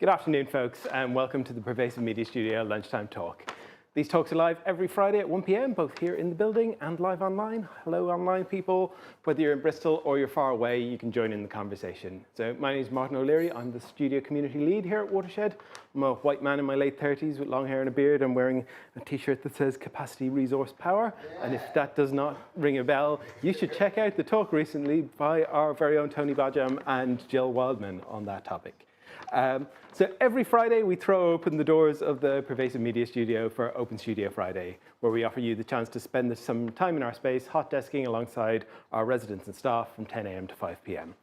Good afternoon, folks, and welcome to the Pervasive Media Studio Lunchtime Talk. These talks are live every Friday at 1 p.m, both here in the building and live online. Hello, online people. Whether you're in Bristol or you're far away, you can join in the conversation. So my name is Martin O'Leary. I'm the studio community lead here at Watershed. I'm a white man in my late 30s with long hair and a beard. I'm wearing a t-shirt that says Capacity, Resource, Power. And if that does not ring a bell, you should check out the talk recently by our very own Tony Bajam and Jill Wildman on that topic. So every Friday, we throw open the doors of the Pervasive Media Studio for Open Studio Friday, where we offer you the chance to spend some time in our space, hot desking alongside our residents and staff from 10 a.m. to 5 p.m.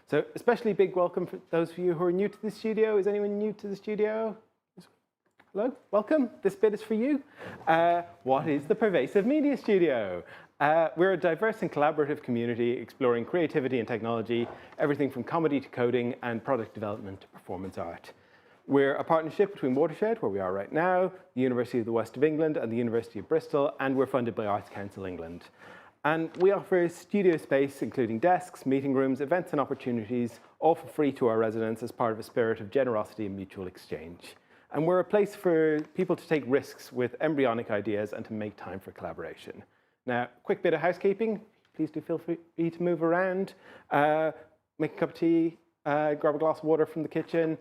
So especially big welcome for those of you who are new to the studio. Is anyone new to the studio? Hello, welcome. This bit is for you. What is the Pervasive Media Studio? We're a diverse and collaborative community exploring creativity and technology, everything from comedy to coding and product development to performance art. We're a partnership between Watershed, where we are right now, the University of the West of England and the University of Bristol, and we're funded by Arts Council England. And we offer studio space, including desks, meeting rooms, events and opportunities, all for free to our residents as part of a spirit of generosity and mutual exchange. And we're a place for people to take risks with embryonic ideas and to make time for collaboration. Now, quick bit of housekeeping. Please do feel free to move around. Make a cup of tea, grab a glass of water from the kitchen.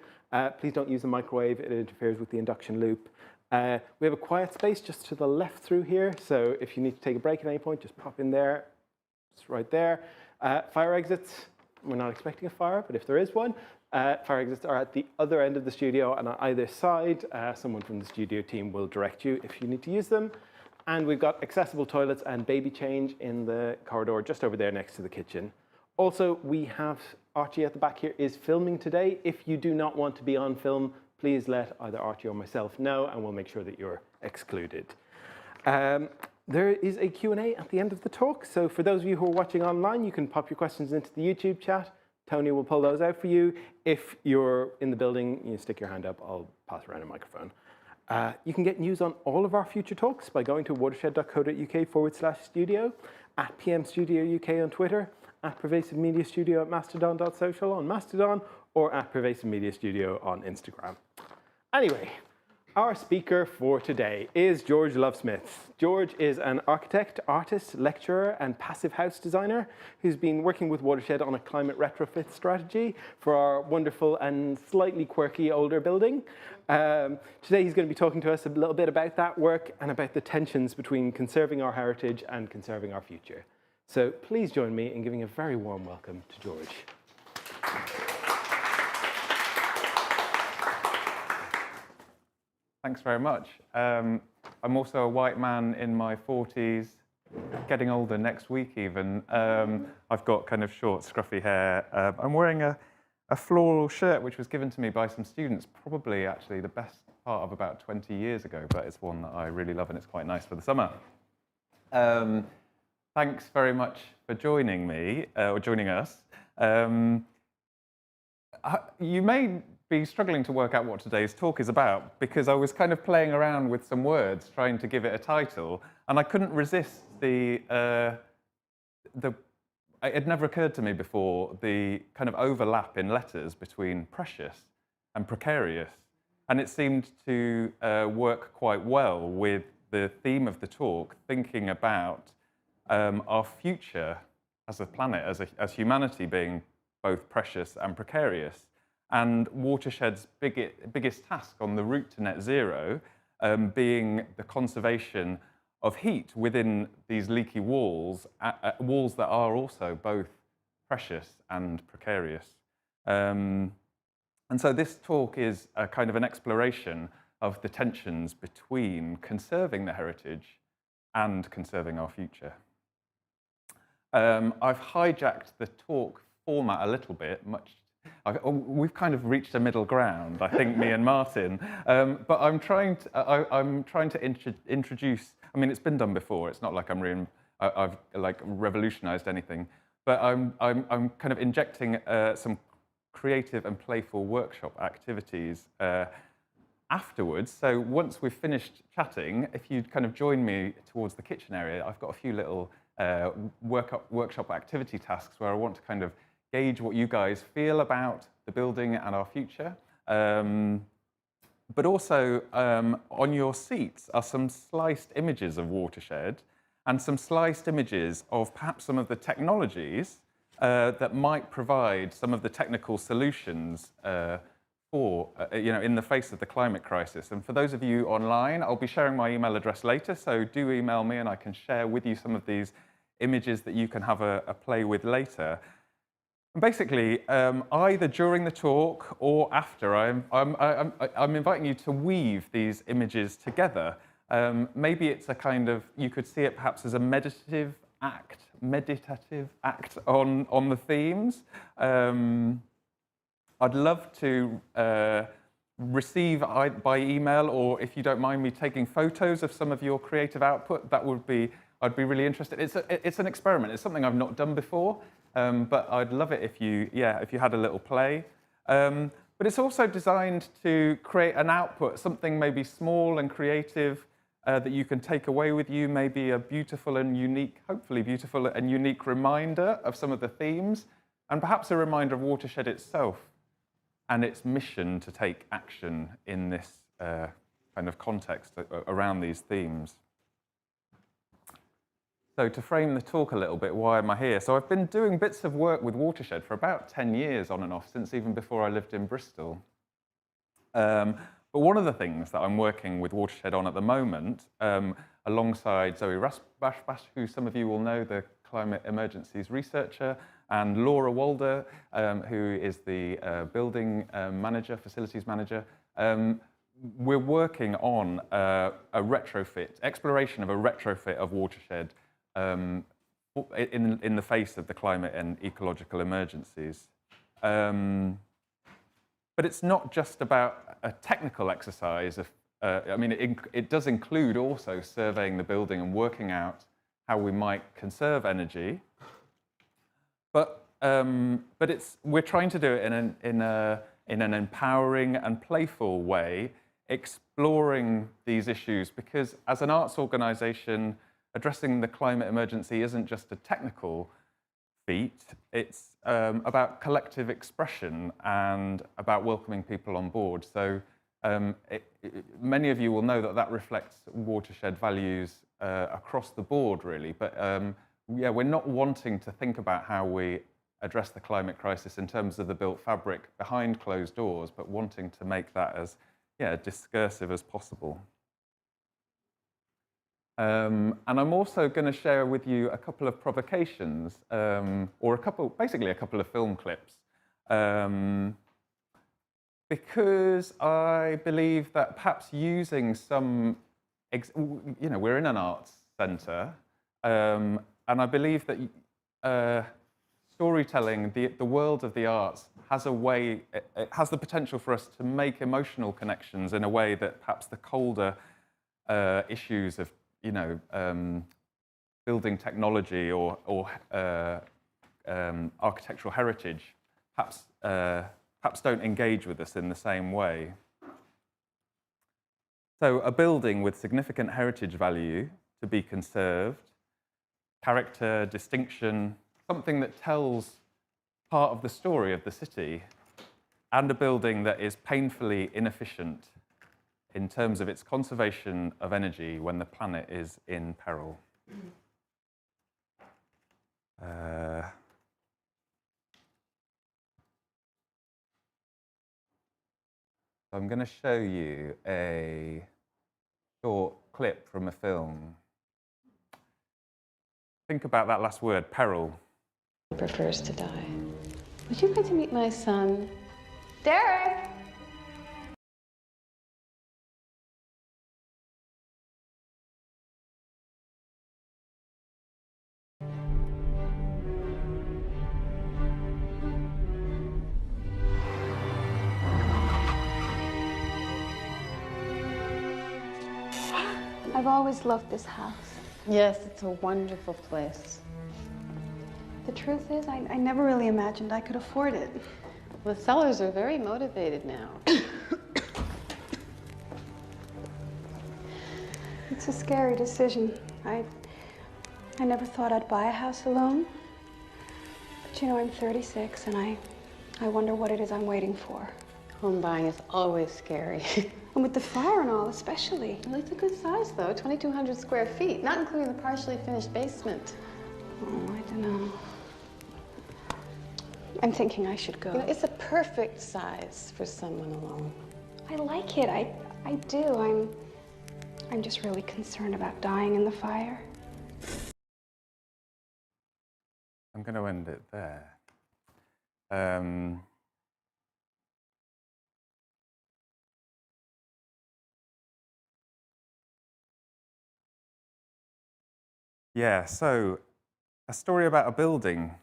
Please don't use the microwave. It interferes with the induction loop. We have a quiet space just to the left through here. So if you need to take a break at any point, just pop in there. It's right there. Fire exits. We're not expecting a fire, but if there is one, fire exits are at the other end of the studio, and on either side, someone from the studio team will direct you if you need to use them. And we've got accessible toilets and baby change in the corridor just over there next to the kitchen. Also, we have Archie at the back here is filming today. If you do not want to be on film, please let either Archie or myself know, and we'll make sure that you're excluded. There is a Q&A at the end of the talk. So for those of you who are watching online, you can pop your questions into the YouTube chat. Tony will pull those out for you. If you're in the building, you stick your hand up. I'll pass around a microphone. You can get news on all of our future talks by going to watershed.co.uk/studio, at PM Studio UK on Twitter, at Pervasive Media Studio at mastodon.social on Mastodon, or at Pervasive Media Studio on Instagram. Anyway, our speaker for today is George Lovesmith. George is an architect, artist, lecturer, and passive house designer who's been working with Watershed on a climate retrofit strategy for our wonderful and slightly quirky older building. Today he's going to be talking to us a little bit about that work and about the tensions between conserving our heritage and conserving our future. So please join me in giving a very warm welcome to George. Thanks very much. I'm also a white man in my 40s, getting older next week even. I've got kind of short, scruffy hair. I'm wearing a floral shirt which was given to me by some students, probably actually the best part of about 20 years ago, but it's one that I really love and it's quite nice for the summer. Thanks very much for joining me, or joining us. You may be struggling to work out what today's talk is about, because I was kind of playing around with some words, trying to give it a title, and I couldn't resist it had never occurred to me before, the kind of overlap in letters between precious and precarious. And it seemed to work quite well with the theme of the talk, thinking about our future as a planet, as humanity being both precious and precarious. And Watershed's biggest task on the route to net zero being the conservation of heat within these leaky walls, walls that are also both precious and precarious. And so this talk is a kind of an exploration of the tensions between conserving the heritage and conserving our future. I've hijacked the talk format a little bit, we've kind of reached a middle ground, I think, me and Martin. But I'm trying to introduce. I mean, it's been done before. It's not like I've like revolutionized anything. But I'm kind of injecting some creative and playful workshop activities afterwards. So once we've finished chatting, if you'd kind of join me towards the kitchen area, I've got a few little workshop activity tasks where I want to kind of gauge what you guys feel about the building and our future, But also on your seats are some sliced images of Watershed and some sliced images of perhaps some of the technologies that might provide some of the technical solutions for, in the face of the climate crisis. And for those of you online, I'll be sharing my email address later, so do email me and I can share with you some of these images that you can have a play with later. And basically, either during the talk or after, I'm inviting you to weave these images together. Maybe it's a kind of, you could see it perhaps as a meditative act on the themes. I'd love to receive by email, or if you don't mind me taking photos of some of your creative output, I'd be really interested. It's an experiment. It's something I've not done before, but I'd love it if you had a little play. But it's also designed to create an output, something maybe small and creative that you can take away with you, maybe a beautiful and unique, hopefully beautiful and unique reminder of some of the themes, and perhaps a reminder of Watershed itself and its mission to take action in this kind of context around these themes. So to frame the talk a little bit, why am I here? So I've been doing bits of work with Watershed for about 10 years on and off, since even before I lived in Bristol. But one of the things that I'm working with Watershed on at the moment, alongside Zoe Bashbash, who some of you will know, the climate emergencies researcher, and Laura Walder, who is the building manager, facilities manager, we're working on a retrofit, exploration of a retrofit of Watershed in the face of the climate and ecological emergencies. But it's not just about a technical exercise. It does include also surveying the building and working out how we might conserve energy. But we're trying to do it in an empowering and playful way, exploring these issues, because as an arts organisation, addressing the climate emergency isn't just a technical feat. It's about collective expression and about welcoming people on board. So many of you will know that reflects Watershed values across the board, really. But we're not wanting to think about how we address the climate crisis in terms of the built fabric behind closed doors, but wanting to make that as discursive as possible. And I'm also going to share with you a couple of provocations, or basically a couple of film clips, because I believe that perhaps using some, we're in an arts centre, and I believe that storytelling, the world of the arts, has a way, it has the potential for us to make emotional connections in a way that perhaps the colder issues of building technology or architectural heritage perhaps don't engage with us in the same way. So a building with significant heritage value to be conserved, character, distinction, something that tells part of the story of the city, and a building that is painfully inefficient in terms of its conservation of energy when the planet is in peril. I'm going to show you a short clip from a film. Think about that last word, peril. Prefers to die. Would you like to meet my son, Derek? I've always loved this house. Yes, it's a wonderful place. The truth is, I never really imagined I could afford it. The sellers are very motivated now. It's a scary decision. I never thought I'd buy a house alone. But I'm 36 and I wonder what it is I'm waiting for. Home buying is always scary. And with the fire and all, especially. Well, it's a good size, though, 2,200 square feet, not including the partially finished basement. Oh, I don't know. I'm thinking I should go. You know, it's a perfect size for someone alone. I like it. I do. I'm just really concerned about dying in the fire. I'm going to end it there. Yeah, so a story about a building,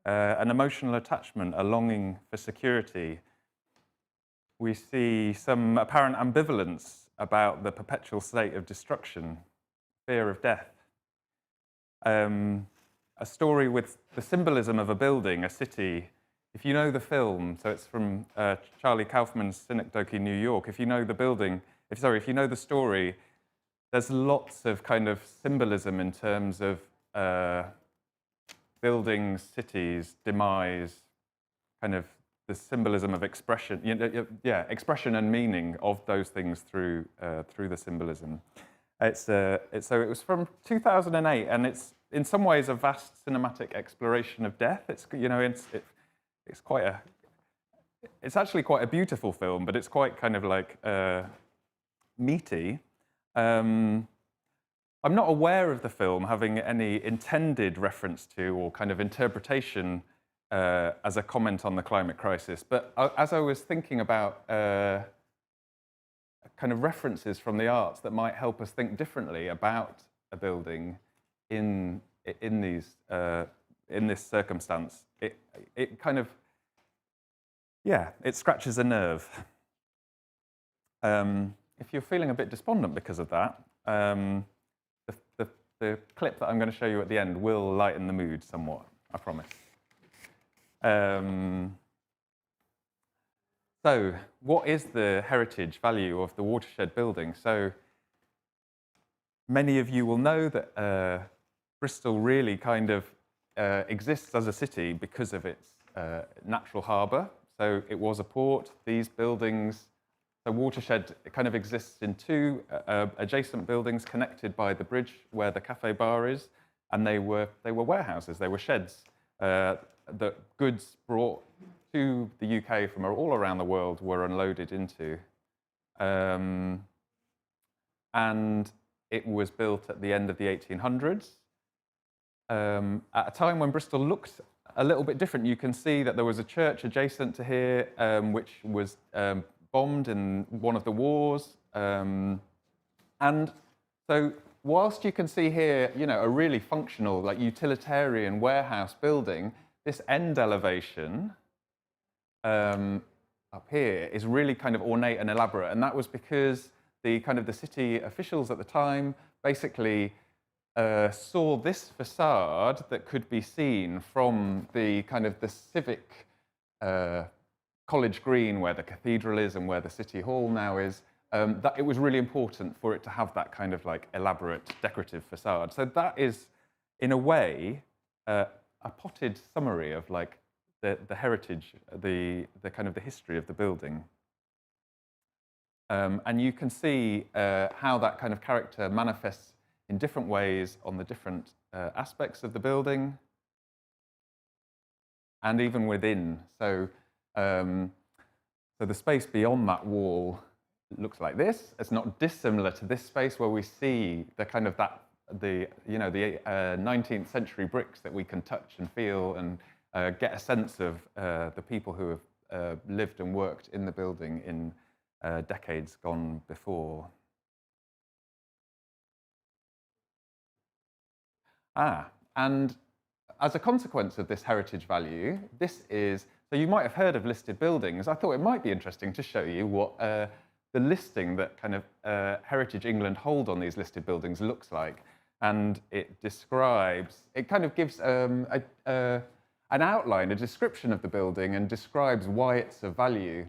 an emotional attachment, a longing for security. We see some apparent ambivalence about the perpetual state of destruction, fear of death. A story with the symbolism of a building, a city. If you know the film, so it's from Charlie Kaufman's Synecdoche, New York. If you know the building, if you know the story, there's lots of kind of symbolism in terms of buildings, cities, demise, kind of the symbolism of expression, expression and meaning of those things through the symbolism. So it was from 2008, and it's in some ways a vast cinematic exploration of death. It's actually quite a beautiful film, but it's quite kind of like meaty. I'm not aware of the film having any intended reference to or kind of interpretation as a comment on the climate crisis, but as I was thinking about kind of references from the arts that might help us think differently about a building in this circumstance, it kind of, it scratches a nerve. If you're feeling a bit despondent because of that, the clip that I'm going to show you at the end will lighten the mood somewhat, I promise. So, what is the heritage value of the Watershed building? So, many of you will know that Bristol really kind of exists as a city because of its natural harbour. So, it was a port. These buildings, the Watershed kind of exists in two adjacent buildings connected by the bridge where the cafe bar is, and they were warehouses. They were sheds that goods brought to the UK from all around the world were unloaded into. And it was built at the end of the 1800s. At a time when Bristol looked a little bit different. You can see that there was a church adjacent to here, which was bombed in one of the wars. And so whilst you can see here, a really functional, like utilitarian warehouse building, this end elevation up here is really kind of ornate and elaborate. And that was because the city officials at the time basically saw this facade that could be seen from the the civic College Green, where the cathedral is and where the city hall now is, that it was really important for it to have that kind of elaborate decorative facade. So that is, in a way, a potted summary of the heritage, the history of the building. And you can see how that kind of character manifests in different ways on the different aspects of the building, and even within. So the space beyond that wall looks like this. It's not dissimilar to this space where we see the the 19th century bricks that we can touch and feel and get a sense of the people who have lived and worked in the building in decades gone before. And as a consequence of this heritage value, so you might have heard of listed buildings. I thought it might be interesting to show you what the listing that Heritage England hold on these listed buildings looks like. And it describes, it gives an outline, a description of the building, and describes why it's of value.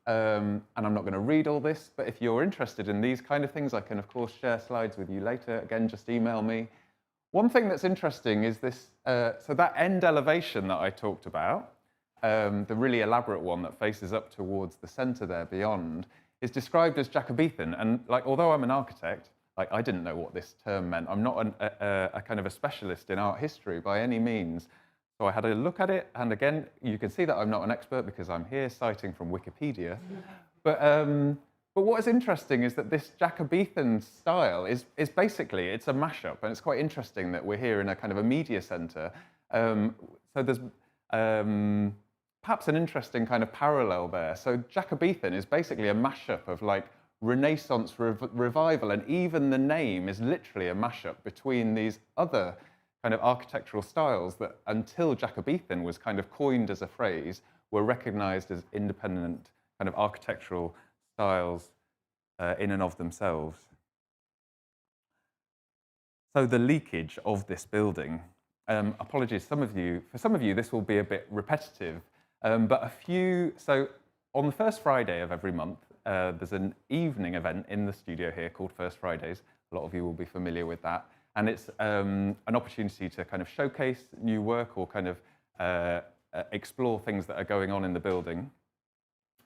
And I'm not going to read all this, but if you're interested in these kind of things, I can, of course, share slides with you later. Again, just email me. One thing that's interesting is this, so that end elevation that I talked about, the really elaborate one that faces up towards the centre there beyond, is described as Jacobean. And like, although I'm an architect, like I didn't know what this term meant. I'm not a kind of a specialist in art history by any means. So I had a look at it, and again, you can see that I'm not an expert because I'm here citing from Wikipedia. But what is interesting is that this Jacobean style is basically, it's a mashup, and it's quite interesting that we're here in a kind of a media centre. So there's perhaps an interesting kind of parallel there. So Jacobean is basically a mashup of like Renaissance revival, and even the name is literally a mashup between these other kind of architectural styles that, until Jacobean was kind of coined as a phrase, were recognized as independent kind of architectural styles in and of themselves. So the leakage of this building, apologies, for some of you this will be a bit repetitive, but so on the first Friday of every month, there's an evening event in the studio here called First Fridays. A lot of you will be familiar with that. And it's an opportunity to kind of showcase new work or kind of explore things that are going on in the building.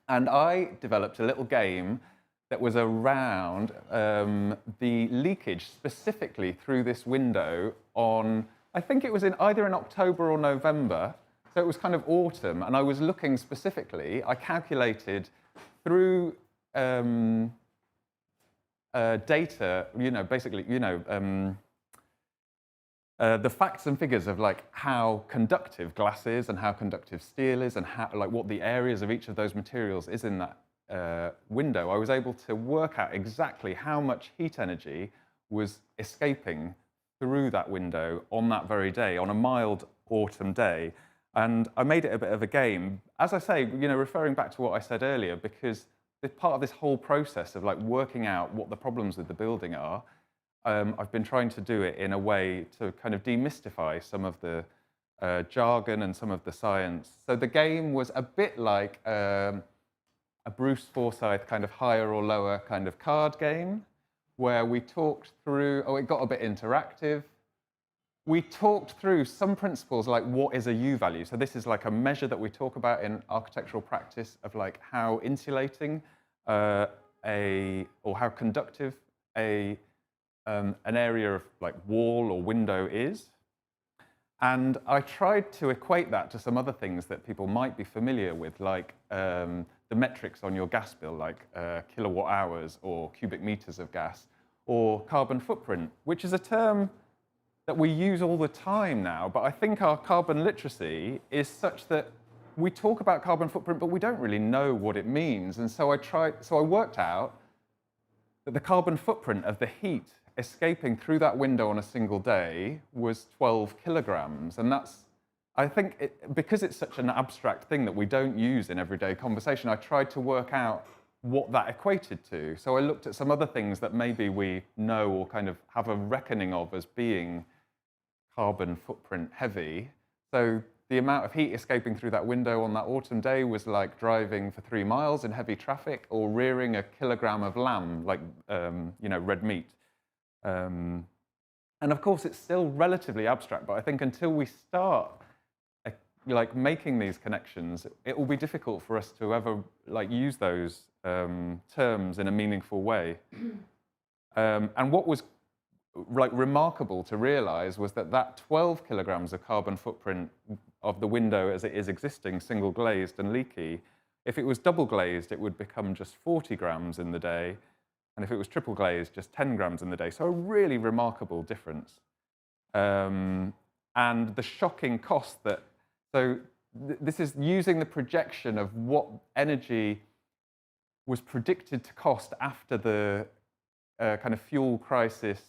And I developed a little game that was around the leakage specifically through this window on, I think it was either in October or November. So it was kind of autumn, and I was looking specifically, I calculated through data, basically, the facts and figures of like how conductive glass is and how conductive steel is and how, like, what the areas of each of those materials is in that window. I was able to work out exactly how much heat energy was escaping through that window on that very day, on a mild autumn day. And I made it a bit of a game. As I say, referring back to what I said earlier, because part of this whole process of like working out what the problems with the building are, I've been trying to do it in a way to kind of demystify some of the jargon and some of the science. So the game was a bit like a Bruce Forsyth kind of higher or lower kind of card game, where we talked through, it got a bit interactive. We talked through some principles like what is a U value. So this is like a measure that we talk about in architectural practice of like how insulating or how conductive an area of like wall or window is. And I tried to equate that to some other things that people might be familiar with, like the metrics on your gas bill, like kilowatt hours or cubic meters of gas, or carbon footprint, which is a term that we use all the time now, but I think our carbon literacy is such that we talk about carbon footprint, but we don't really know what it means. And so I worked out that the carbon footprint of the heat escaping through that window on a single day was 12 kilograms. And that's, I think, because it's such an abstract thing that we don't use in everyday conversation, I tried to work out what that equated to. So I looked at some other things that maybe we know or kind of have a reckoning of as being carbon footprint heavy. So the amount of heat escaping through that window on that autumn day was like driving for 3 miles in heavy traffic or rearing a kilogram of lamb, like red meat. And of course, it's still relatively abstract, but I think until we start like making these connections, it will be difficult for us to ever like use those terms in a meaningful way. And what was like remarkable to realize was that 12 kilograms of carbon footprint of the window as it is existing, single glazed and leaky, if it was double glazed, it would become just 40 grams in the day. And if it was triple glazed, just 10 grams in the day. So a really remarkable difference. And the shocking cost this is using the projection of what energy was predicted to cost after the kind of fuel crisis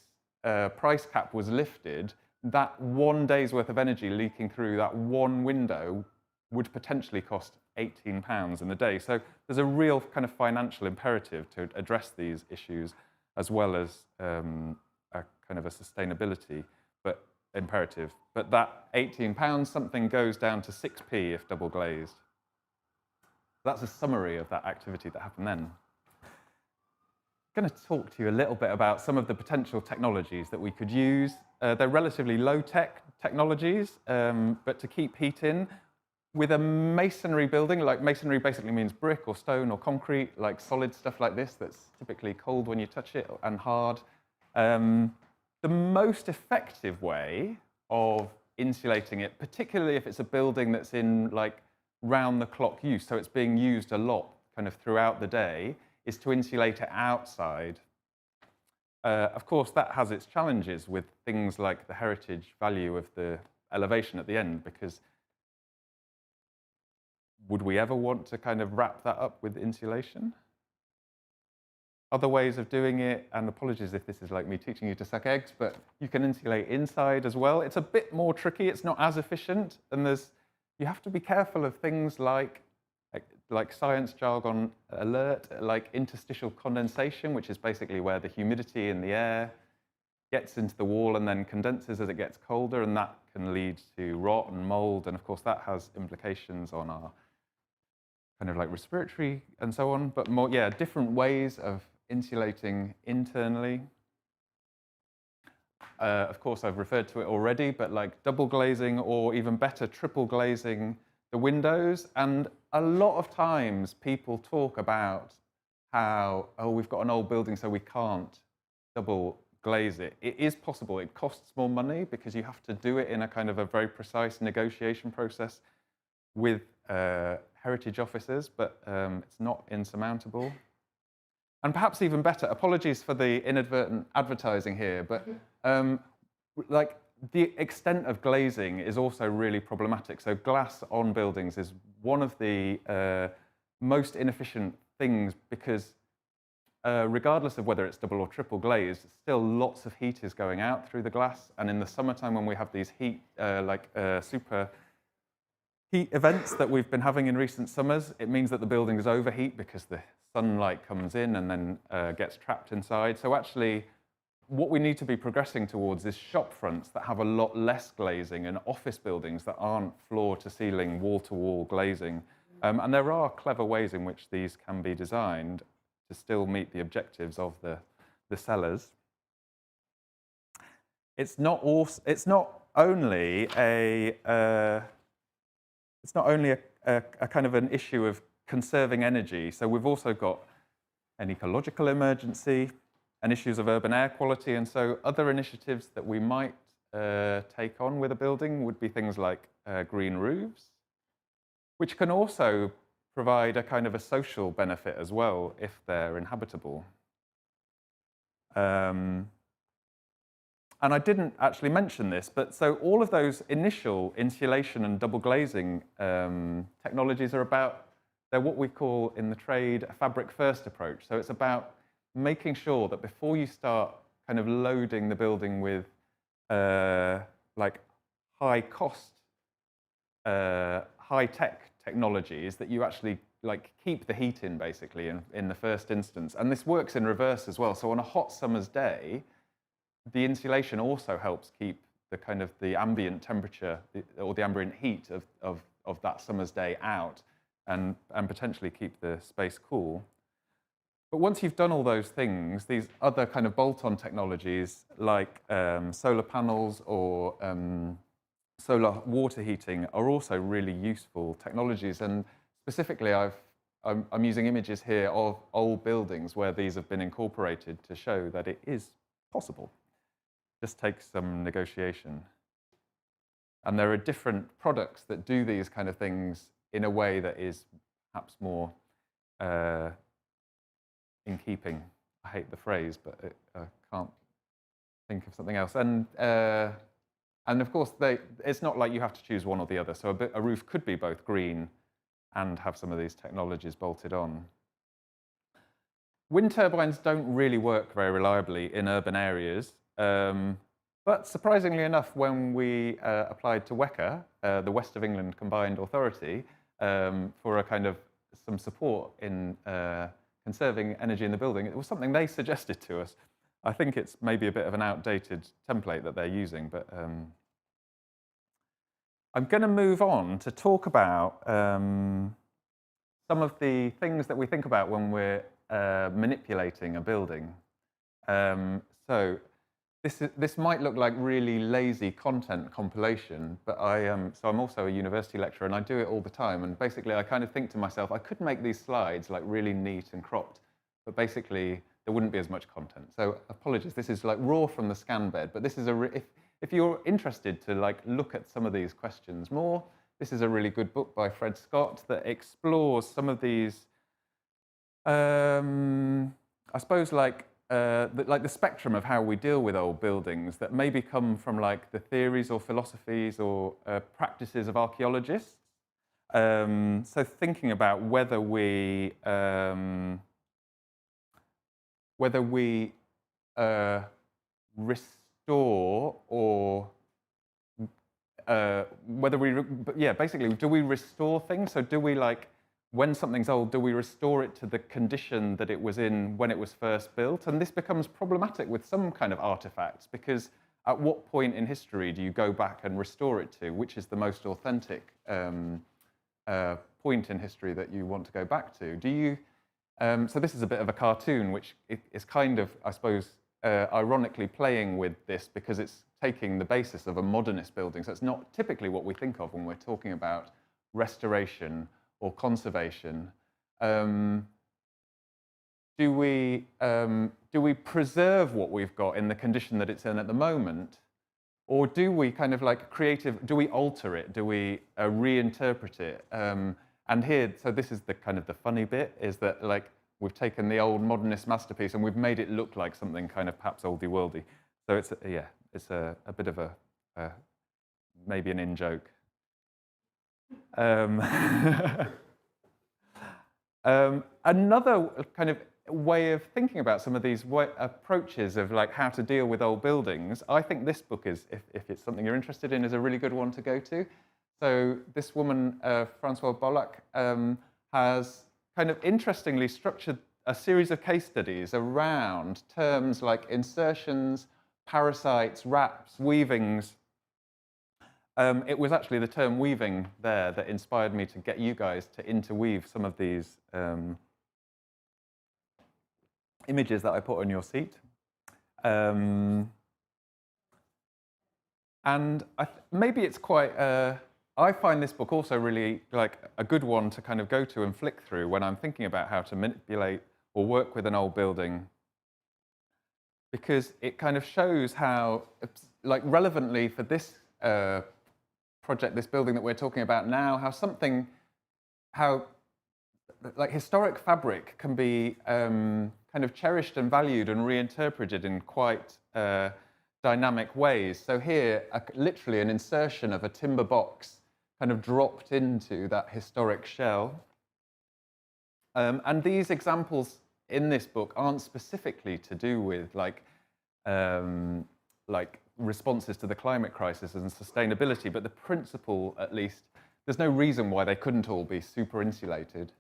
price cap was lifted. That 1 day's worth of energy leaking through that one window would potentially cost £18 in the day. So there's a real kind of financial imperative to address these issues, as well as a kind of a sustainability imperative. But that £18 something goes down to 6p if double glazed. That's a summary of that activity that happened then. I'm going to talk to you a little bit about some of the potential technologies that we could use. They're relatively low-tech technologies, but to keep heat in, with a masonry building, like masonry basically means brick or stone or concrete, like solid stuff like this that's typically cold when you touch it and hard. The most effective way of insulating it, particularly if it's a building that's in like round-the-clock use, so it's being used a lot kind of throughout the day, is to insulate it outside. Of course, that has its challenges with things like the heritage value of the elevation at the end, because would we ever want to kind of wrap that up with insulation? Other ways of doing it, and apologies if this is like me teaching you to suck eggs, but you can insulate inside as well. It's a bit more tricky, it's not as efficient, and you have to be careful of things like science jargon alert, like interstitial condensation, which is basically where the humidity in the air gets into the wall and then condenses as it gets colder, and that can lead to rot and mold, and of course that has implications on our kind of like respiratory and so on, but more, yeah, different ways of insulating internally. Of course, I've referred to it already, but like double glazing or even better, triple glazing the windows. And a lot of times people talk about how, oh, we've got an old building, so we can't double glaze it. It is possible. It costs more money because you have to do it in a kind of a very precise negotiation process with heritage officers, but it's not insurmountable. And perhaps even better, apologies for the inadvertent advertising here, but like the extent of glazing is also really problematic. So glass on buildings is one of the most inefficient things because regardless of whether it's double or triple glazed, still lots of heat is going out through the glass. And in the summertime when we have these heat, super heat events that we've been having in recent summers, it means that the buildings overheat because the sunlight comes in and then gets trapped inside. So actually, what we need to be progressing towards is shop fronts that have a lot less glazing and office buildings that aren't floor-to-ceiling, wall-to-wall glazing. And there are clever ways in which these can be designed to still meet the objectives of the sellers. It's not only a kind of an issue of conserving energy. So we've also got an ecological emergency and issues of urban air quality. And so other initiatives that we might take on with a building would be things like green roofs, which can also provide a kind of a social benefit as well if they're inhabitable. And I didn't actually mention this, but so all of those initial insulation and double glazing technologies are they're what we call in the trade a fabric first approach. So it's about making sure that before you start kind of loading the building with like high cost, high tech technologies, that you actually like keep the heat in basically in the first instance. And this works in reverse as well. So on a hot summer's day, the insulation also helps keep the kind of the ambient temperature or the ambient heat of that summer's day out and potentially keep the space cool. But once you've done all those things, these other kind of bolt-on technologies like solar panels or solar water heating are also really useful technologies. And specifically, I'm using images here of old buildings where these have been incorporated to show that it is possible. Just takes some negotiation. And there are different products that do these kind of things in a way that is perhaps more in keeping. I hate the phrase, but I can't think of something else. And of course, it's not like you have to choose one or the other. So a roof could be both green and have some of these technologies bolted on. Wind turbines don't really work very reliably in urban areas. But surprisingly enough, when we applied to WECA, the West of England Combined Authority, for a kind of some support in conserving energy in the building, it was something they suggested to us. I think it's maybe a bit of an outdated template that they're using, but I'm going to move on to talk about some of the things that we think about when we're manipulating a building. So this might look like really lazy content compilation, but so I'm also a university lecturer and I do it all the time. And basically, I kind of think to myself, I could make these slides like really neat and cropped, but basically there wouldn't be as much content. So apologies, this is like raw from the scan bed, but this is if you're interested to like look at some of these questions more, this is a really good book by Fred Scott that explores some of these. I suppose like the spectrum of how we deal with old buildings that maybe come from like the theories or philosophies or practices of archaeologists. So thinking about whether we restore or basically, do we restore things? So do we like, when something's old, do we restore it to the condition that it was in when it was first built? And this becomes problematic with some kind of artifacts, because at what point in history do you go back and restore it to? Which is the most authentic point in history that you want to go back to? Do you? So this is a bit of a cartoon, which is kind of, I suppose, ironically playing with this because it's taking the basis of a modernist building. So it's not typically what we think of when we're talking about restoration or conservation. Do we preserve what we've got in the condition that it's in at the moment, or do we kind of like do we alter it? Do we reinterpret it? And here, so this is the kind of the funny bit, is that like we've taken the old modernist masterpiece and we've made it look like something kind of perhaps oldie-worldy. So it's a bit of a maybe an in-joke. Another kind of way of thinking about some of these approaches of like how to deal with old buildings, I think this book is, if it's something you're interested in, is a really good one to go to. So this woman, Françoise Bollack, has kind of interestingly structured a series of case studies around terms like insertions, parasites, wraps, weavings. It was actually the term weaving there that inspired me to get you guys to interweave some of these images that I put on your seat. And maybe it's quite, I find this book also really like a good one to kind of go to and flick through when I'm thinking about how to manipulate or work with an old building, because it kind of shows how, like relevantly for this project, this building that we're talking about now, how like historic fabric can be kind of cherished and valued and reinterpreted in quite dynamic ways. So here, literally an insertion of a timber box kind of dropped into that historic shell. And these examples in this book aren't specifically to do with like responses to the climate crisis and sustainability, but the principle, at least, there's no reason why they couldn't all be super insulated,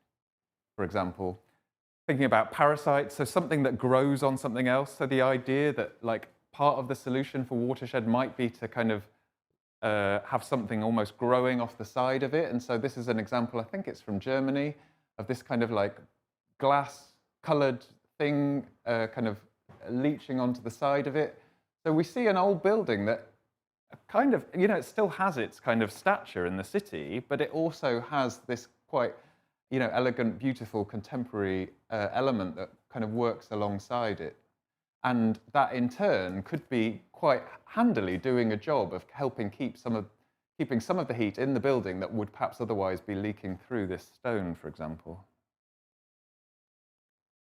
for example. Thinking about parasites, so something that grows on something else. So the idea that like part of the solution for watershed might be to kind of have something almost growing off the side of it. And so this is an example, I think it's from Germany, of this kind of like glass-colored thing kind of leaching onto the side of it. So we see an old building that kind of, you know, it still has its kind of stature in the city, but it also has this quite, you know, elegant, beautiful, contemporary element that kind of works alongside it. And that in turn could be quite handily doing a job of helping keeping some of the heat in the building that would perhaps otherwise be leaking through this stone, for example.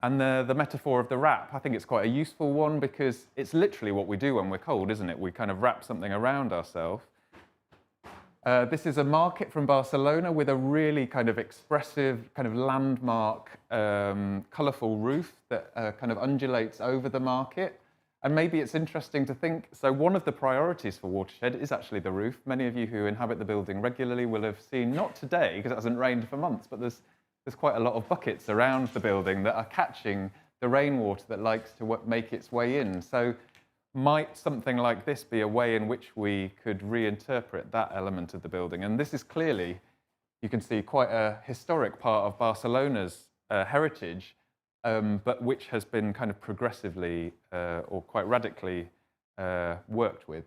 And the metaphor of the wrap, I think it's quite a useful one because it's literally what we do when we're cold, isn't it? We kind of wrap something around ourselves. This is a market from Barcelona with a really kind of expressive, kind of landmark, colourful roof that kind of undulates over the market. And maybe it's interesting to think, so one of the priorities for Watershed is actually the roof. Many of you who inhabit the building regularly will have seen, not today, because it hasn't rained for months, but there's quite a lot of buckets around the building that are catching the rainwater that likes to make its way in. So might something like this be a way in which we could reinterpret that element of the building? And this is clearly, you can see, quite a historic part of Barcelona's heritage, but which has been kind of progressively or quite radically worked with.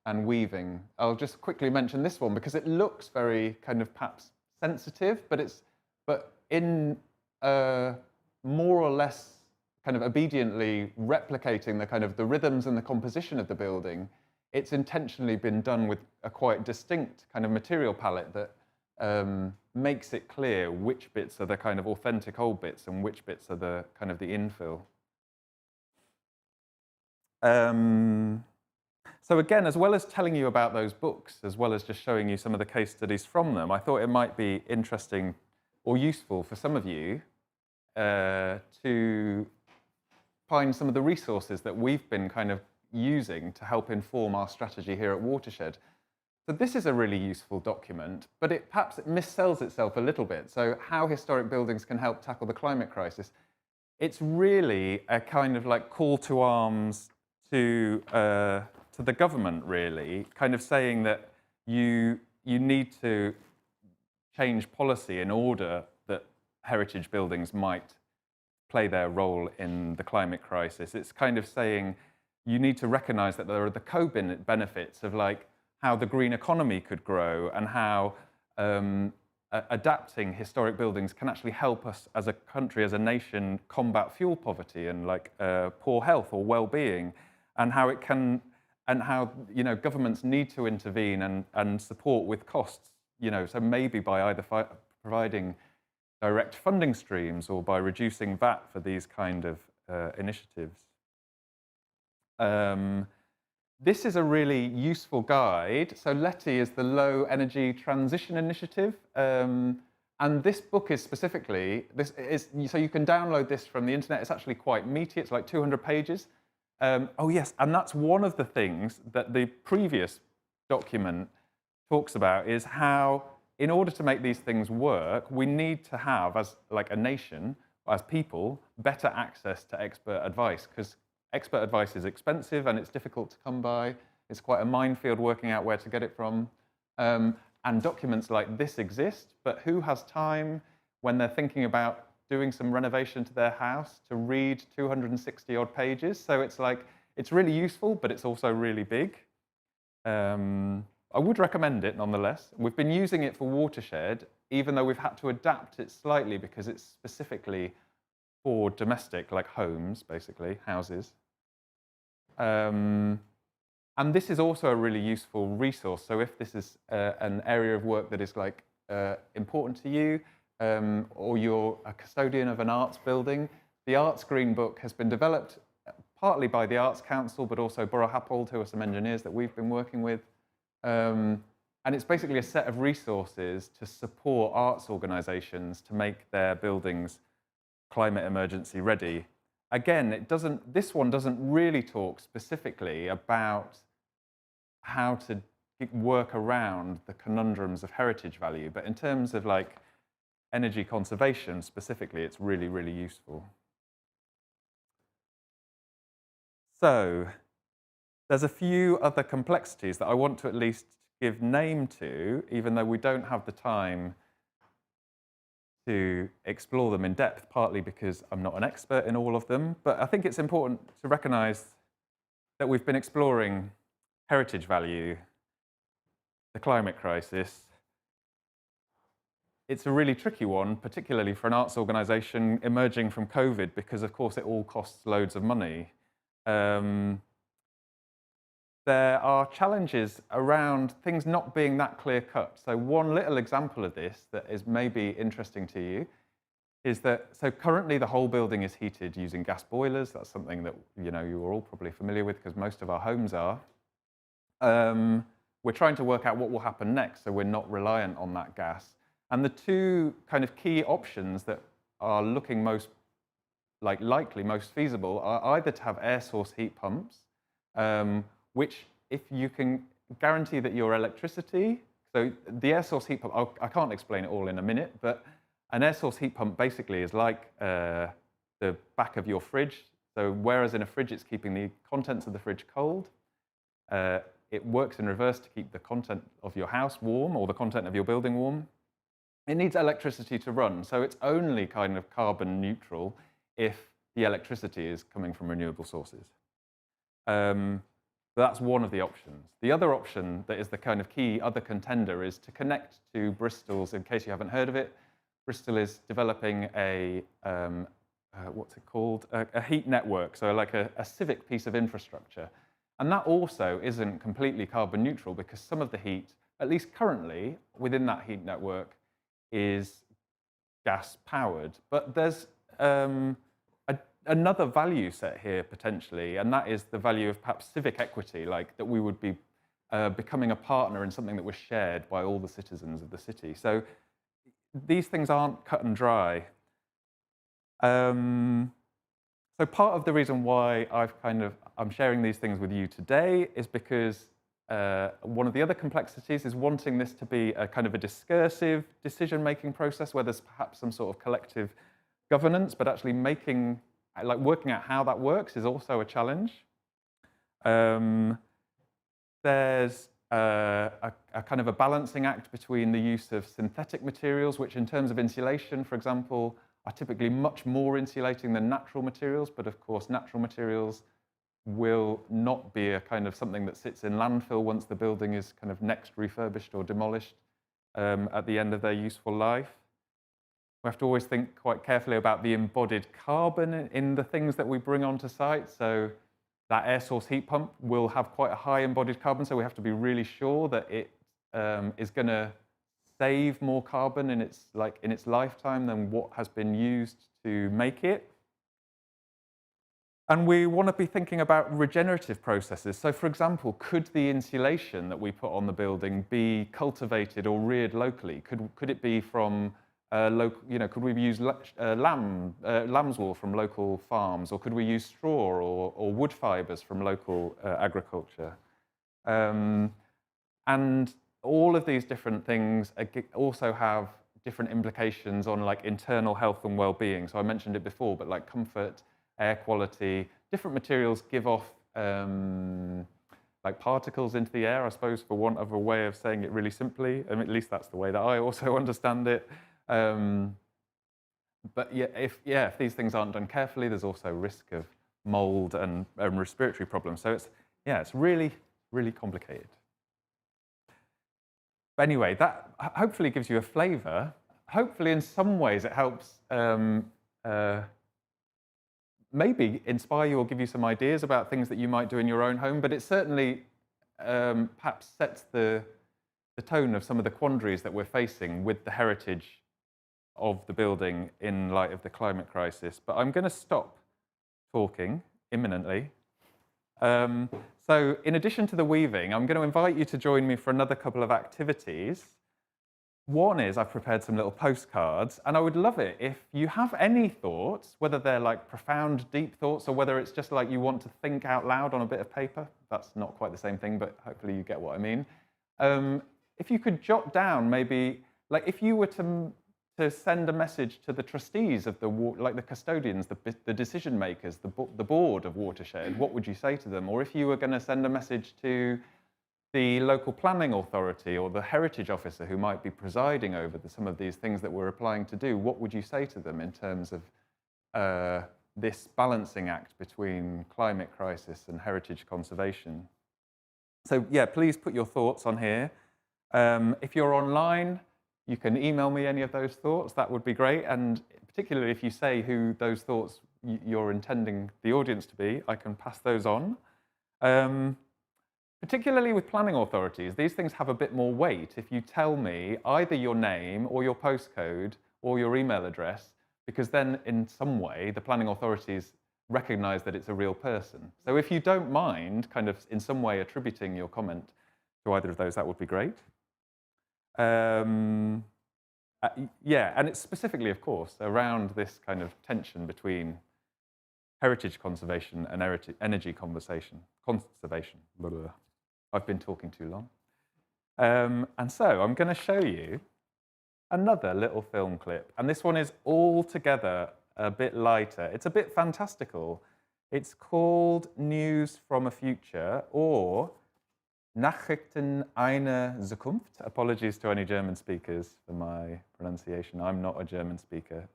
And weaving. I'll just quickly mention this one because it looks very kind of perhaps sensitive, but in more or less kind of obediently replicating the kind of the rhythms and the composition of the building, it's intentionally been done with a quite distinct kind of material palette that makes it clear which bits are the kind of authentic old bits and which bits are the kind of the infill. So again, as well as telling you about those books, as well as just showing you some of the case studies from them, I thought it might be interesting or useful for some of you to find some of the resources that we've been kind of using to help inform our strategy here at Watershed. So this is a really useful document, but perhaps it missells itself a little bit. So how historic buildings can help tackle the climate crisis. It's really a kind of like call to arms to the government, really, kind of saying that you need to change policy in order that heritage buildings might play their role in the climate crisis. It's kind of saying you need to recognize that there are the co-benefits of like how the green economy could grow and how adapting historic buildings can actually help us as a country, as a nation, combat fuel poverty and like poor health or well-being, and how it can, and how governments need to intervene and support with costs. So maybe by either providing direct funding streams or by reducing VAT for these kind of initiatives. This is a really useful guide. So LETI is the Low Energy Transition Initiative. And this book is specifically, so you can download this from the internet. It's actually quite meaty. It's like 200 pages. Oh yes, and that's one of the things that the previous document talks about, is how, in order to make these things work, we need to have, as like a nation, as people, better access to expert advice, because expert advice is expensive and it's difficult to come by. It's quite a minefield working out where to get it from. And documents like this exist, but who has time when they're thinking about doing some renovation to their house to read 260 odd pages? So it's like, it's really useful, but it's also really big. I would recommend it nonetheless. We've been using it for Watershed, even though we've had to adapt it slightly because it's specifically for domestic, like homes, basically, houses. And this is also a really useful resource. So if this is an area of work that is like important to you, or you're a custodian of an arts building, the Arts Green Book has been developed partly by the Arts Council, but also Borough Happold, who are some engineers that we've been working with. And it's basically a set of resources to support arts organisations to make their buildings climate emergency ready. Again, this one doesn't really talk specifically about how to work around the conundrums of heritage value, but in terms of like energy conservation specifically, it's really, really useful. So there's a few other complexities that I want to at least give name to, even though we don't have the time to explore them in depth, partly because I'm not an expert in all of them. But I think it's important to recognize that we've been exploring heritage value, the climate crisis. It's a really tricky one, particularly for an arts organisation emerging from COVID, because of course it all costs loads of money. There are challenges around things not being that clear-cut. So one little example of this that is maybe interesting to you is that, so currently the whole building is heated using gas boilers. That's something that you're all probably familiar with because most of our homes are. We're trying to work out what will happen next so we're not reliant on that gas. And the two kind of key options that are looking most likely most feasible are either to have air source heat pumps, which if you can guarantee that your electricity, so the air source heat pump, I can't explain it all in a minute, but an air source heat pump basically is like the back of your fridge. So whereas in a fridge it's keeping the contents of the fridge cold, it works in reverse to keep the content of your house warm or the content of your building warm. It needs electricity to run, so it's only kind of carbon neutral if the electricity is coming from renewable sources. That's one of the options. The other option that is the kind of key other contender is to connect to Bristol's, in case you haven't heard of it, Bristol is developing a, what's it called? A heat network, so like a civic piece of infrastructure. And that also isn't completely carbon neutral because some of the heat, at least currently, within that heat network is gas powered. But there's another value set here potentially, and that is the value of perhaps civic equity, like that we would be becoming a partner in something that was shared by all the citizens of the city. So these things aren't cut and dry. So part of the reason why I'm sharing these things with you today is because one of the other complexities is wanting this to be a kind of a discursive decision-making process where there's perhaps some sort of collective governance, but actually working out how that works is also a challenge. There's a kind of a balancing act between the use of synthetic materials, which in terms of insulation, for example, are typically much more insulating than natural materials, but of course natural materials will not be a kind of something that sits in landfill once the building is kind of next refurbished or demolished at the end of their useful life. We have to always think quite carefully about the embodied carbon in the things that we bring onto site. So that air source heat pump will have quite a high embodied carbon, so we have to be really sure that it is going to save more carbon in its lifetime than what has been used to make it. And we want to be thinking about regenerative processes. So for example, could the insulation that we put on the building be cultivated or reared locally? Could it be from could we use lamb's wool from local farms, or could we use straw or wood fibers from local agriculture? And all of these different things also have different implications on like internal health and well-being. So I mentioned it before, but like comfort, air quality, different materials give off like particles into the air, I suppose, for want of a way of saying it really simply. I mean, at least that's the way that I also understand it. But if these things aren't done carefully, there's also risk of mold and respiratory problems. So it's really, really complicated. But anyway, that hopefully gives you a flavour. Hopefully, in some ways, it helps maybe inspire you or give you some ideas about things that you might do in your own home. But it certainly perhaps sets the tone of some of the quandaries that we're facing with the heritage of the building in light of the climate crisis. But I'm going to stop talking imminently. So in addition to the weaving, I'm going to invite you to join me for another couple of activities. One is I've prepared some little postcards, and I would love it if you have any thoughts, whether they're like profound, deep thoughts, or whether it's just like you want to think out loud on a bit of paper. That's not quite the same thing, but hopefully you get what I mean. If you could jot down maybe, like if you were to send a message to the trustees of the custodians, the decision makers, the board of Watershed, what would you say to them? Or if you were going to send a message to the local planning authority or the heritage officer who might be presiding over some of these things that we're applying to do, what would you say to them in terms of this balancing act between climate crisis and heritage conservation? So yeah, please put your thoughts on here. If you're online, you can email me any of those thoughts. That would be great. And particularly if you say who those thoughts you're intending the audience to be, I can pass those on. Particularly with planning authorities, these things have a bit more weight if you tell me either your name or your postcode or your email address, because then in some way the planning authorities recognize that it's a real person. So if you don't mind kind of in some way attributing your comment to either of those, that would be great. And it's specifically, of course, around this kind of tension between heritage conservation and energy conservation. Blah, blah, blah. I've been talking too long. And so I'm going to show you another little film clip. And this one is altogether a bit lighter. It's a bit fantastical. It's called News from a Future, or Nachrichten einer Zukunft. Apologies to any German speakers for my pronunciation. I'm not a German speaker.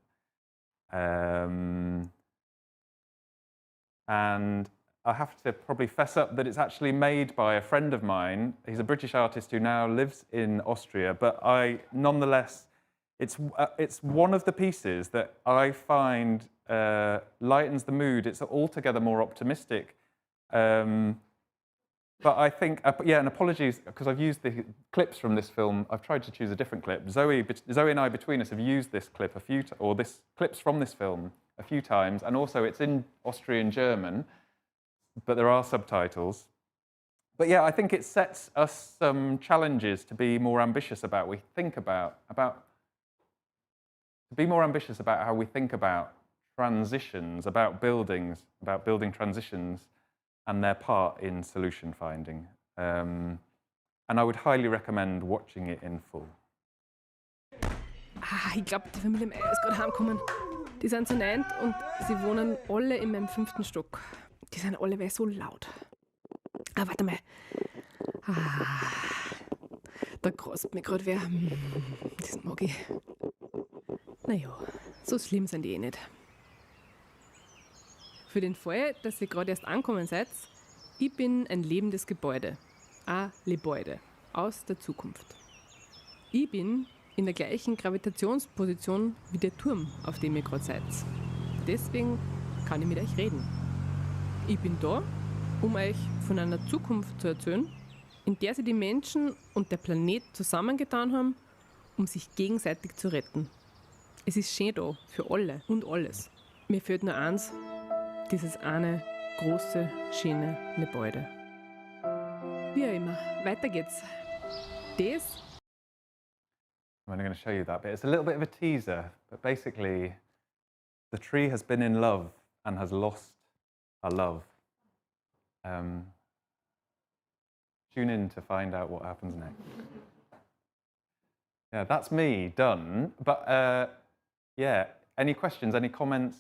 And I have to probably fess up that it's actually made by a friend of mine. He's a British artist who now lives in Austria, but nonetheless, it's one of the pieces that I find lightens the mood. It's altogether more optimistic. But I think, and apologies, because I've used the clips from this film. I've tried to choose a different clip. Zoe and I, between us, have used this clip clips from this film a few times, and also it's in Austrian German, but there are subtitles. But yeah, I think it sets us some challenges to be more ambitious about. To be more ambitious about how we think about transitions, about building transitions, and their part in solution finding. And I would highly recommend watching it in full. Ich glaube, die Familie Meier ist gerade heimgekommen. Die sind zu neunt und sie wohnen alle in meinem 5. Stock. Die sind alle so laut. Warte mal. Da kratzt mich gerade wer. Das mag ich. Naja, so schlimm sind die nicht. Für den Fall, dass ihr gerade erst angekommen seid, ich bin ein lebendes Gebäude. Ein Lebäude aus der Zukunft. Ich bin in der gleichen Gravitationsposition wie der Turm, auf dem ihr gerade seid. Deswegen kann ich mit euch reden. Ich bin da, um euch von einer Zukunft zu erzählen, in der sich die Menschen und der Planet zusammengetan haben, um sich gegenseitig zu retten. Es ist schön da, für alle und alles. Mir fehlt nur eins, dieses eine große, schöne Gebäude. Wie auch immer, weiter geht's. Das I'm only going to show you that bit. It's a little bit of a teaser, but basically, the tree has been in love and has lost her love. Tune in to find out what happens next. Yeah, that's me, done. But yeah, any questions, any comments?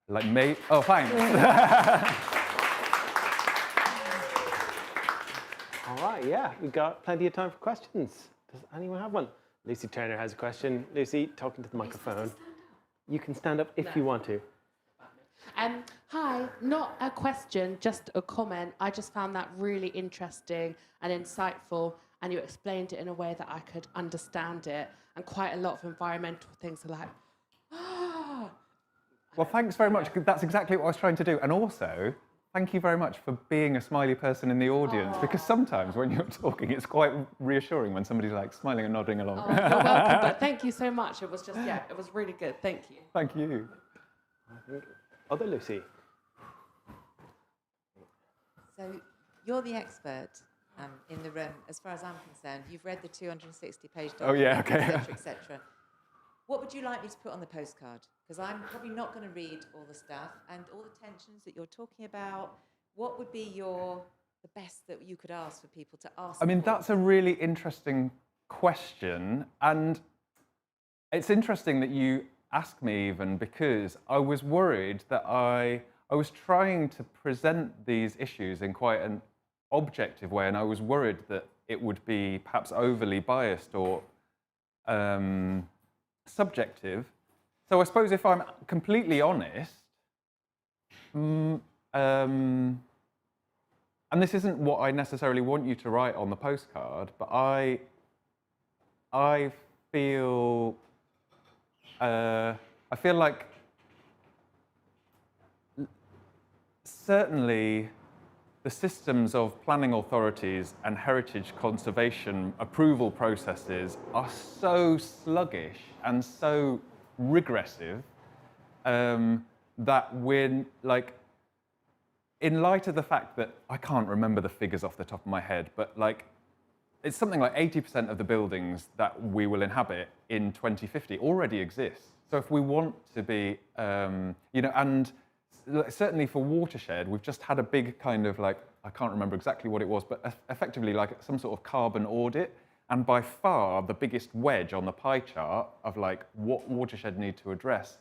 Like me? Oh, thanks. All right, yeah, we've got plenty of time for questions. Does anyone have one? Lucy Turner has a question. Lucy, talking to the microphone. You can stand up if you want to. Hi, not a question, just a comment. I just found that really interesting and insightful, and you explained it in a way that I could understand it. And quite a lot of environmental things are like, ah. Well, thanks very much. That's exactly what I was trying to do. And also, thank you very much for being a smiley person in the audience, because sometimes when you're talking, it's quite reassuring when somebody's like smiling and nodding along. You're welcome, but thank you so much. It was just, it was really good. Thank you. Thank you. Other Lucy. So you're the expert in the room, as far as I'm concerned. You've read the 260-page document, Oh, yeah, okay. et cetera. What would you like me to put on the postcard? Because I'm probably not going to read all the stuff and all the tensions that you're talking about. What would be the best that you could ask for people to ask? I mean, for? that's a really interesting question. And it's interesting that you ask me even, because I was worried that I was trying to present these issues in quite an objective way, and I was worried that it would be perhaps overly biased or subjective. So I suppose if I'm completely honest, and this isn't what I necessarily want you to write on the postcard, but I feel like certainly the systems of planning authorities and heritage conservation approval processes are so sluggish and so regressive that we're like, in light of the fact that I can't remember the figures off the top of my head, but like it's something like 80% of the buildings that we will inhabit in 2050 already exist. So if we want to be, and certainly for Watershed, we've just had a big kind of like, I can't remember exactly what it was, but effectively like some sort of carbon audit. And by far the biggest wedge on the pie chart of like what Watershed need to address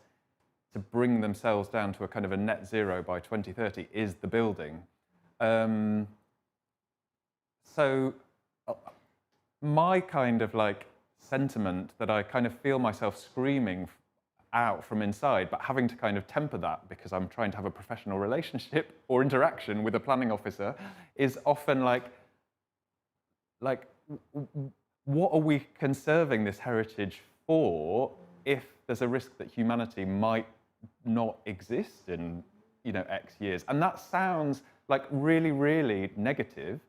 to bring themselves down to a kind of a net zero by 2030 is the building. So my kind of like sentiment that I kind of feel myself screaming out from inside, but having to kind of temper that because I'm trying to have a professional relationship or interaction with a planning officer is often like, what are we conserving this heritage for if there's a risk that humanity might not exist in, X years? And that sounds like really, really negative.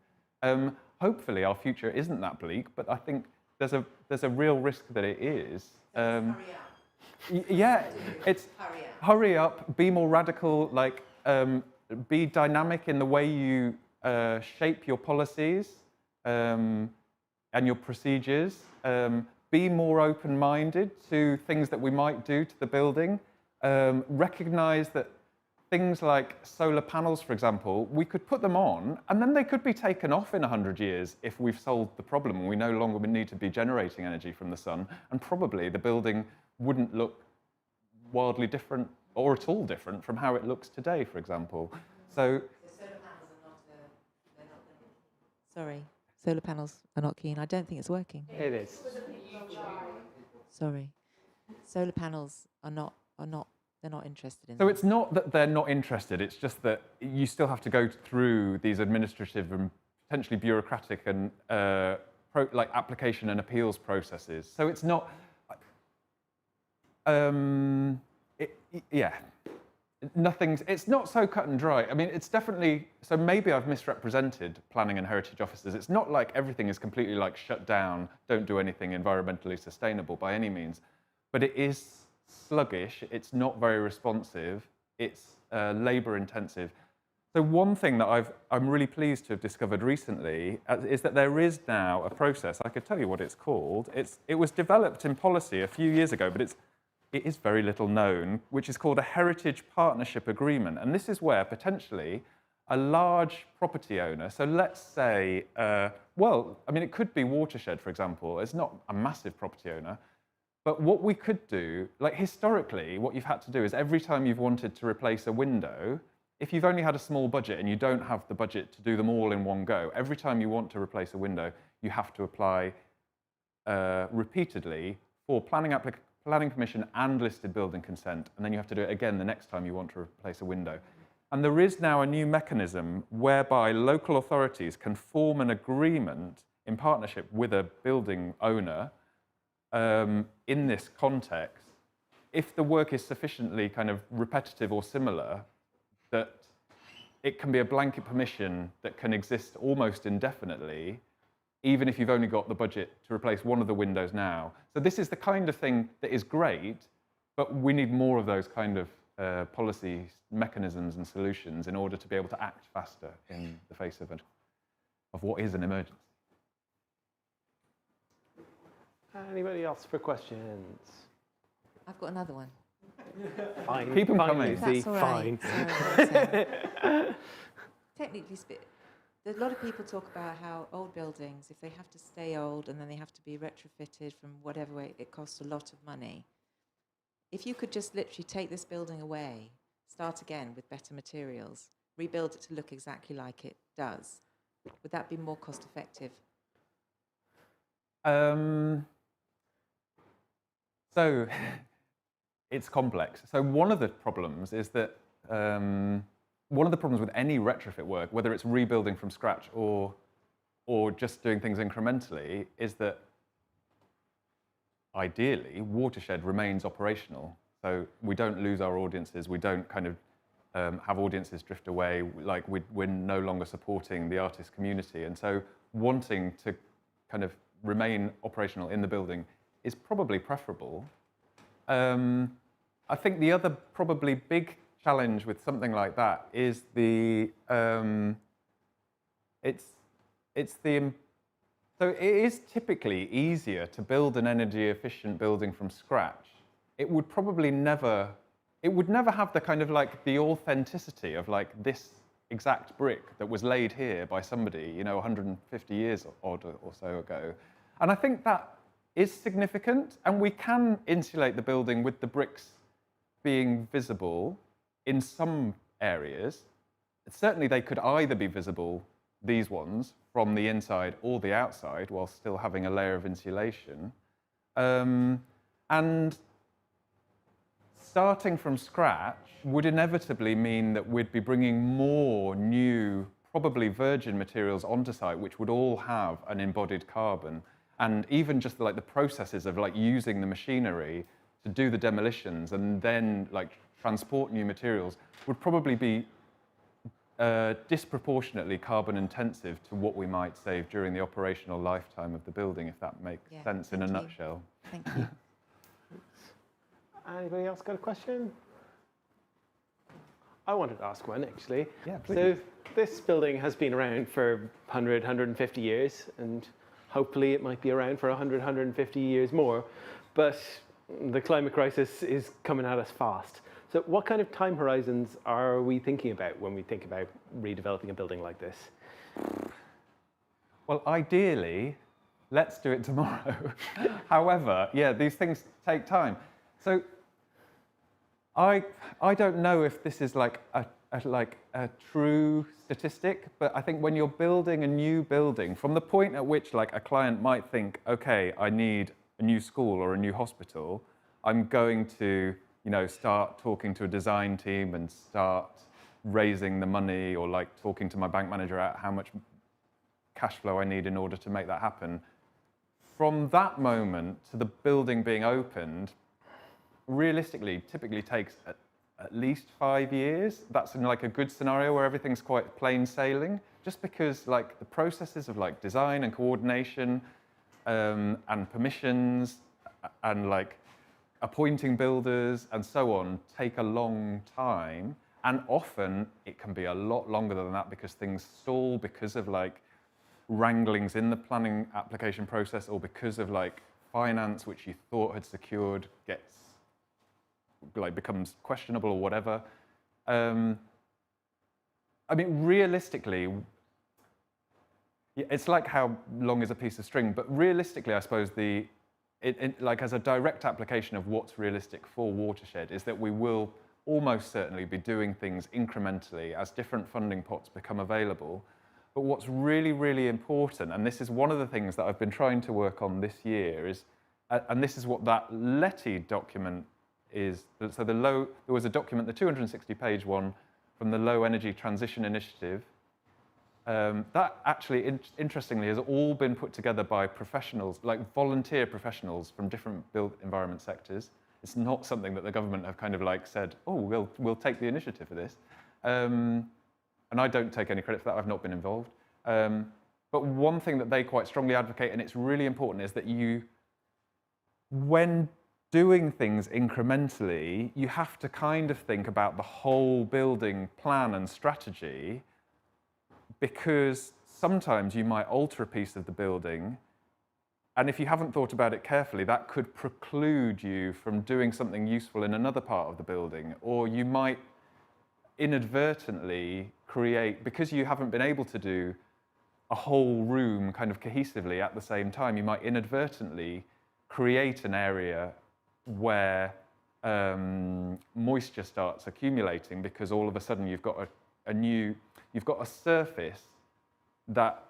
Hopefully our future isn't that bleak, but I think there's a real risk that it is. Yeah, it's hurry up, be more radical, be dynamic in the way you shape your policies and your procedures. Be more open-minded to things that we might do to the building. Recognize that things like solar panels, for example, we could put them on and then they could be taken off in 100 years if we've solved the problem and we no longer need to be generating energy from the sun, and probably the building wouldn't look wildly different or at all different from how it looks today, for example. So solar panels are not, they're not Sorry, solar panels are not keen. I don't think it's working. It is. Sorry. Solar panels are not, they're not interested in So that. it's not that they're not interested, it's just that you still have to go through these administrative and potentially bureaucratic and application and appeals processes. So it's not, it's not so cut and dry. I mean, it's definitely, so maybe I've misrepresented planning and heritage officers. It's not like everything is completely shut down, don't do anything environmentally sustainable by any means, but it is sluggish, it's not very responsive, it's labour intensive. So one thing that I'm really pleased to have discovered recently is that there is now a process, I could tell you what it's called. It was developed in policy a few years ago, but it is very little known, which is called a Heritage Partnership Agreement. And this is where potentially a large property owner, so let's say, it could be Watershed, for example. It's not a massive property owner. But what we could do, historically, what you've had to do is every time you've wanted to replace a window, if you've only had a small budget and you don't have the budget to do them all in one go, every time you want to replace a window, you have to apply repeatedly for planning permission and listed building consent, and then you have to do it again the next time you want to replace a window. And there is now a new mechanism whereby local authorities can form an agreement in partnership with a building owner in this context, if the work is sufficiently kind of repetitive or similar, that it can be a blanket permission that can exist almost indefinitely, even if you've only got the budget to replace one of the windows now. So this is the kind of thing that is great, but we need more of those kind of policy mechanisms and solutions in order to be able to act faster in the face of what is an emergency. Anybody else for questions? I've got another one. Fine. Keep 'em fine, coming. Lucy, That's all right. fine. Technically speaking, a lot of people talk about how old buildings, if they have to stay old and then they have to be retrofitted from whatever way, it costs a lot of money. If you could just literally take this building away, start again with better materials, rebuild it to look exactly like it does, would that be more cost effective? So it's complex. So one of the problems is that one of the problems with any retrofit work, whether it's rebuilding from scratch or just doing things incrementally, is that ideally Watershed remains operational. So we don't lose our audiences. We don't kind of have audiences drift away. We're no longer supporting the artist community. And so wanting to kind of remain operational in the building is probably preferable. I think the other probably big challenge with something like that is so it is typically easier to build an energy efficient building from scratch. It would probably never have the kind of the authenticity of this exact brick that was laid here by somebody 150 years or so ago. And I think that is significant, and we can insulate the building with the bricks being visible in some areas. Certainly they could either be visible, these ones, from the inside or the outside, while still having a layer of insulation. And starting from scratch would inevitably mean that we'd be bringing more new, probably virgin materials onto site, which would all have an embodied carbon. And even just like the processes of like using the machinery to do the demolitions and then like transport new materials would probably be disproportionately carbon intensive to what we might save during the operational lifetime of the building, if that makes sense in a nutshell. Thank you. Anybody else got a question? I wanted to ask one, actually. Yeah, please. So this building has been around for 100, 150 years, and hopefully it might be around for 100, 150 years more. But the climate crisis is coming at us fast. So what kind of time horizons are we thinking about when we think about redeveloping a building like this? Well, ideally, let's do it tomorrow. However, yeah, these things take time. So I don't know if this is like a true statistic, but I think when you're building a new building, from the point at which like a client might think, okay, I need a new school or a new hospital, I'm going to, you know, start talking to a design team and start raising the money, or like talking to my bank manager about how much cash flow I need in order to make that happen. From that moment to the building being opened, realistically, typically takes at least 5 years. That's in like a good scenario where everything's quite plain sailing, just because like the processes of like design and coordination and permissions and like appointing builders and so on take a long time, and often it can be a lot longer than that because things stall because of like wranglings in the planning application process, or because of like finance which you thought had secured gets like becomes questionable or whatever. I mean, realistically, it's like how long is a piece of string, but realistically, I suppose like as a direct application of what's realistic for Watershed is that we will almost certainly be doing things incrementally as different funding pots become available. But what's really, really important, and this is one of the things that I've been trying to work on this year, is, and this is what that LETI document is. So there was a document, the 260-page one from the Low Energy Transition Initiative. That actually, interestingly, has all been put together by professionals, like volunteer professionals from different built environment sectors. It's not something that the government have kind of like said, oh, we'll take the initiative for this. And I don't take any credit for that, I've not been involved. But one thing that they quite strongly advocate, and it's really important, is that when doing things incrementally, you have to kind of think about the whole building plan and strategy, because sometimes you might alter a piece of the building, and if you haven't thought about it carefully, that could preclude you from doing something useful in another part of the building, or you might inadvertently create, because you haven't been able to do a whole room kind of cohesively at the same time, you might inadvertently create an area where moisture starts accumulating, because all of a sudden you've got a surface that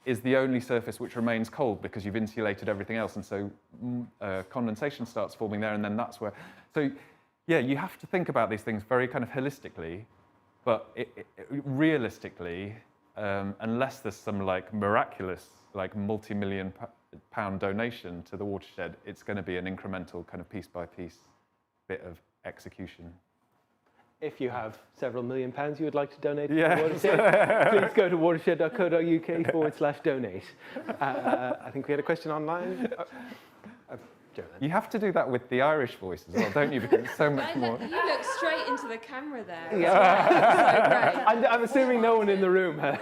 is the only surface which remains cold because you've insulated everything else, and so condensation starts forming there, and then that's where. So yeah, you have to think about these things very kind of holistically, but realistically, unless there's some like miraculous like multi-million pound donation to the Watershed, it's going to be an incremental kind of piece by piece bit of execution. If you have several £1 million you would like to donate to Yeah. Watershed, please go to watershed.co.uk/donate. I think we had a question online. You have to do that with the Irish voice as well, don't you? Because it's so much more. You look straight into the camera there. I'm assuming no one in the room has.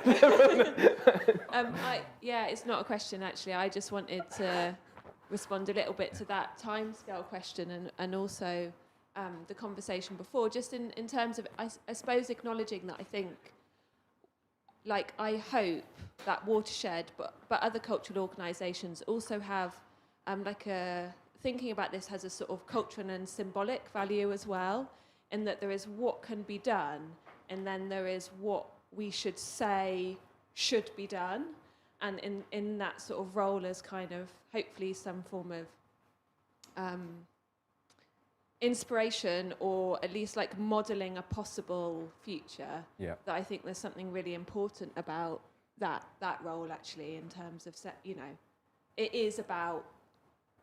It's not a question actually. I just wanted to respond a little bit to that timescale question and also the conversation before, just in terms of, I suppose, acknowledging that I think, like, I hope that Watershed, but other cultural organisations also have thinking about this has a sort of cultural and symbolic value as well, in that there is what can be done, and then there is what we should say should be done, and in that sort of role as kind of hopefully some form of inspiration, or at least like modeling a possible future, Yeah. that I think there's something really important about that role, actually, in terms of it is about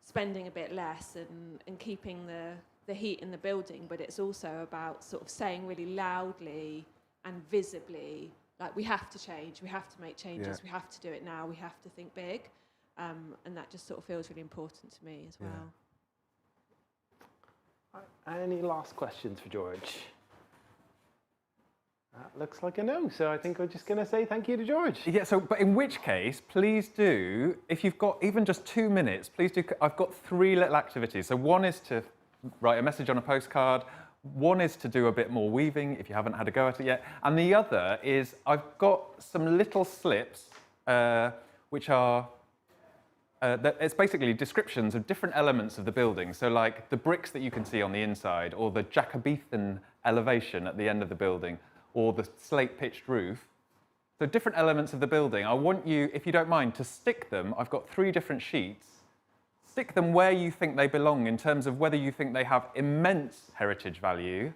spending a bit less and keeping the heat in the building, but it's also about sort of saying really loudly and visibly, like, we have to change, we have to make changes, we have to do it now, we have to think big, and that just sort of feels really important to me as well. Any last questions for George? That looks like a no, so I think we're just going to say thank you to George. Yeah, so, but in which case, please do, if you've got even just 2 minutes, please do, I've got 3 little activities. So one is to write a message on a postcard, one is to do a bit more weaving if you haven't had a go at it yet, and the other is I've got some little slips which are, it's basically descriptions of different elements of the building. So like the bricks that you can see on the inside, or the Jacobean elevation at the end of the building, or the slate-pitched roof. So different elements of the building. I want you, if you don't mind, to stick them. I've got 3 different sheets. Stick them where you think they belong in terms of whether you think they have immense heritage value,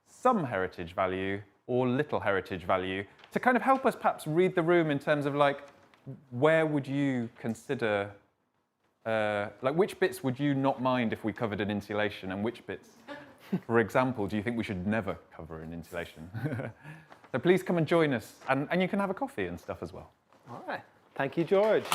some heritage value, or little heritage value, to kind of help us perhaps read the room in terms of like, where would you consider, like which bits would you not mind if we covered in insulation, and which bits, for example, do you think we should never cover in insulation? So please come and join us, and you can have a coffee and stuff as well. All right. Thank you, George.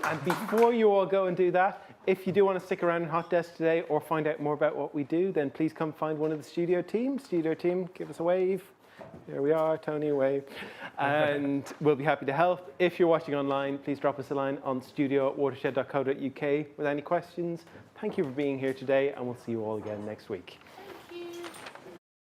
And before you all go and do that, if you do want to stick around in Hot Desk today or find out more about what we do, then please come find one of the studio team. Studio team, give us a wave. Here we are, Tony, wave. And we'll be happy to help. If you're watching online, please drop us a line on studio@watershed.co.uk with any questions. Thank you for being here today, and we'll see you all again next week.